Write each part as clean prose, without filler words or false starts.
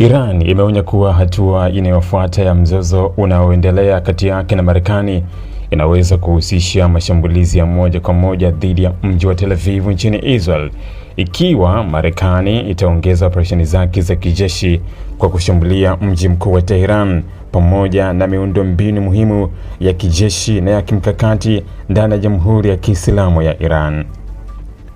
Iran imeonya kuwa hatua inayofuata ya mzozo unaoendelea kati yake na Marekani inaweza kuhusisha mashambulizi ya moja kwa moja dhidi ya mji wa Tel Aviv nchini Israel, ikiwa Marekani itaongeza operesheni zake za kijeshi kwa kushambulia mji mkuu wa Tehran pamoja na miundombinu muhimu ya kijeshi na ya kimkakati ndani ya Jamhuri ya Kiislamu ya Iran.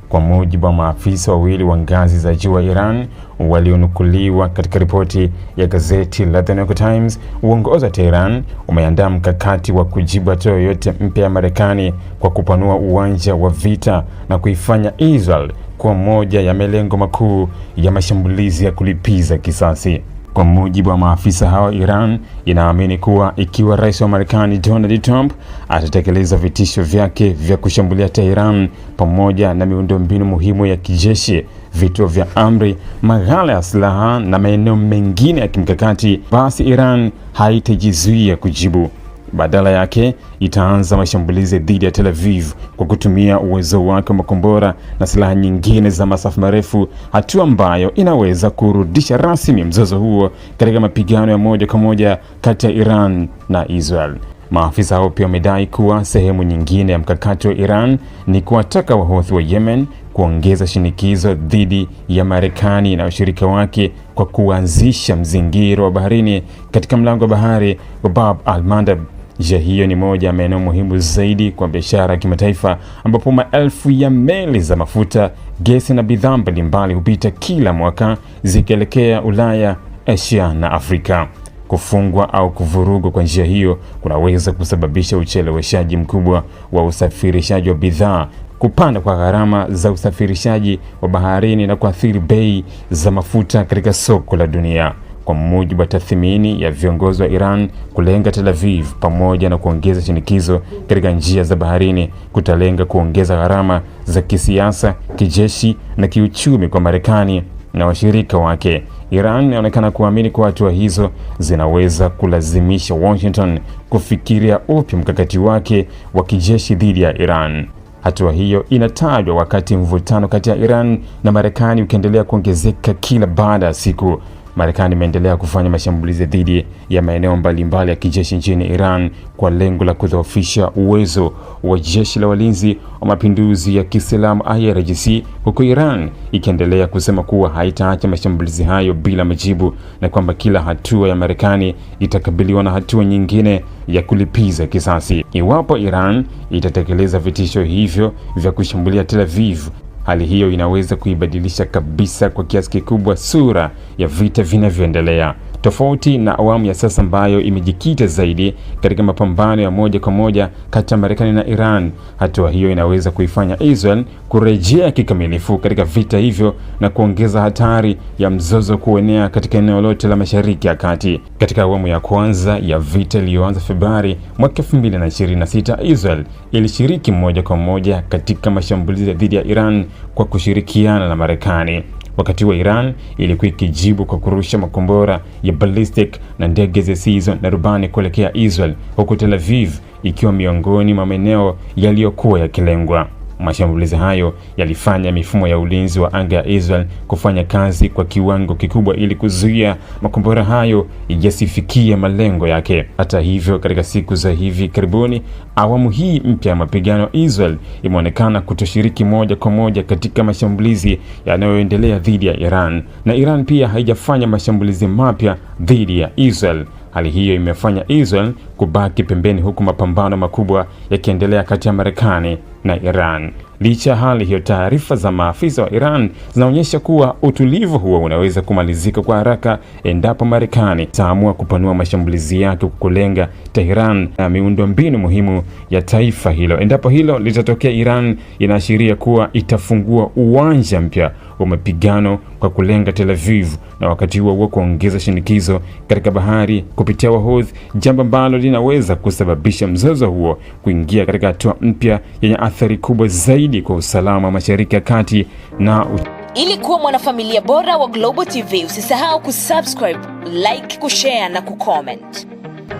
Kwa mujibu wa maafisa wawili wa ngazi za juu wa Iran walionukuliwa katika ripoti ya gazeti la The New York Times, uongozi wa Tehran umeandaa mkakati wa kujibu hatua yoyote mpya ya Marekani kwa kupanua uwanja wa vita na kuifanya Israel kuwa moja ya malengo makuu ya mashambulizi ya kulipiza kisasi. Kwa mujibu wa maafisa hao, Iran inaamini kuwa ikiwa rais wa Marekani Donald Trump atatekeleza vitisho vyake vya kushambulia Tehran pamoja na miundombinu muhimu ya kijeshi, vituo vya amri, maghala ya silaha na maeneo mengine ya kimkakati, basi Iran haitajizuia kujibu. Badala yake itaanza mashambulizi dhidi ya Tel Aviv kwa kutumia uwezo wake wa makombora na silaha nyingine za masafa marefu, hatua ambayo inaweza kurudisha rasmi mzozo huo katika mapigano ya moja kwa moja kati ya Iran na Israel. Maafisa hao pia wamedai kuwa sehemu nyingine ya mkakati wa Iran ni kuwataka Wahouthi wa Yemen kuongeza shinikizo dhidi ya Marekani na washirika wake kwa kuanzisha mzingiro wa baharini katika mlango wa bahari wa Bab al-Mandab. Njia hiyo ni moja ya maeneo muhimu zaidi kwa biashara ya kimataifa, ambapo maelfu ya meli za mafuta, gesi na bidhaa mbalimbali hupita kila mwaka zikielekea Ulaya, Asia na Afrika. Kufungwa au kuvurugwa kwa njia hiyo kunaweza kusababisha ucheleweshaji mkubwa wa usafirishaji wa bidhaa, kupanda kwa gharama za usafirishaji wa baharini na kuathiri bei za mafuta katika soko la dunia. Kwa mujibu wa tathmini ya viongozi wa Iran, kulenga Tel Aviv pamoja na kuongeza shinikizo katika njia za baharini kutalenga kuongeza gharama za kisiasa, kijeshi na kiuchumi kwa Marekani na washirika wake. Iran inaonekana kuamini kuwa hatua hizo zinaweza kulazimisha Washington kufikiria upya mkakati wake wa kijeshi dhidi ya Iran. Hatua hiyo inatajwa wakati mvutano kati ya Iran na Marekani ukiendelea kuongezeka kila baada ya siku. Marekani imeendelea kufanya mashambulizi dhidi ya maeneo mbalimbali ya kijeshi nchini Iran kwa lengo la kudhoofisha uwezo wa jeshi la walinzi wa mapinduzi ya Kiislamu IRGC, huku Iran ikiendelea kusema kuwa haitaacha mashambulizi hayo bila majibu na kwamba kila hatua ya Marekani itakabiliwa na hatua nyingine ya kulipiza kisasi. Iwapo Iran itatekeleza vitisho hivyo vya kushambulia Tel Aviv, hali hiyo inaweza kuibadilisha kabisa kwa kiasi kikubwa sura ya vita vinavyoendelea. Tofauti na awamu ya sasa ambayo imejikita zaidi katika mapambano ya moja kwa moja kati ya Marekani na Iran, hatua hiyo inaweza kuifanya Israel kurejea kikamilifu katika vita hivyo na kuongeza hatari ya mzozo kuenea katika eneo lote la Mashariki ya Kati. Katika awamu ya kwanza ya vita iliyoanza Februari mwaka 2026, Israel ilishiriki moja kwa moja katika mashambulizi dhidi ya Iran kwa kushirikiana na Marekani. Wakati wa Iran ilikuwa ikijibu kwa kurusha makombora ya ballistic na ndege zisizo na rubani kuelekea Israel, huku Tel Aviv ikiwa miongoni mwa maeneo yaliyokuwa yakilengwa. Mashambulizi hayo yalifanya mifumo ya ulinzi wa anga ya Israel kufanya kazi kwa kiwango kikubwa ili kuzuia makombora hayo yasifikie malengo yake. Hata hivyo, katika siku za hivi karibuni, awamu hii mpya ya mapigano, Israel imeonekana kutoshiriki moja kwa moja katika mashambulizi yanayoendelea dhidi ya Iran, na Iran pia haijafanya mashambulizi mapya dhidi ya Israel. Hali hiyo imefanya Israel kubaki pembeni, huku mapambano makubwa yakiendelea kati ya Marekani na Iran. Licha ya hali hiyo, taarifa za maafisa wa Iran zinaonyesha kuwa utulivu huo unaweza kumalizika kwa haraka endapo Marekani itaamua kupanua mashambulizi yake kulenga Tehran na miundombinu muhimu ya taifa hilo. Endapo hilo litatokea, Iran inaashiria kuwa itafungua uwanja mpya wa mapigano kwa kulenga Tel Aviv na wakati huo kuongeza shinikizo katika bahari kupitia Wahouthi, jambo ambalo linaweza kusababisha mzozo huo kuingia katika hatua mpya yenye athari kubwa zaidi kwa usalama wa Mashariki ya Kati na Ili kuwa mwanafamilia bora wa Global TV, usisahau kusubscribe, like, kushare na kucomment.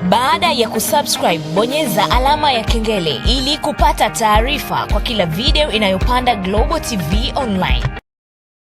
Baada ya kusubscribe, bonyeza alama ya kengele ili kupata taarifa kwa kila video inayopanda Global TV Online.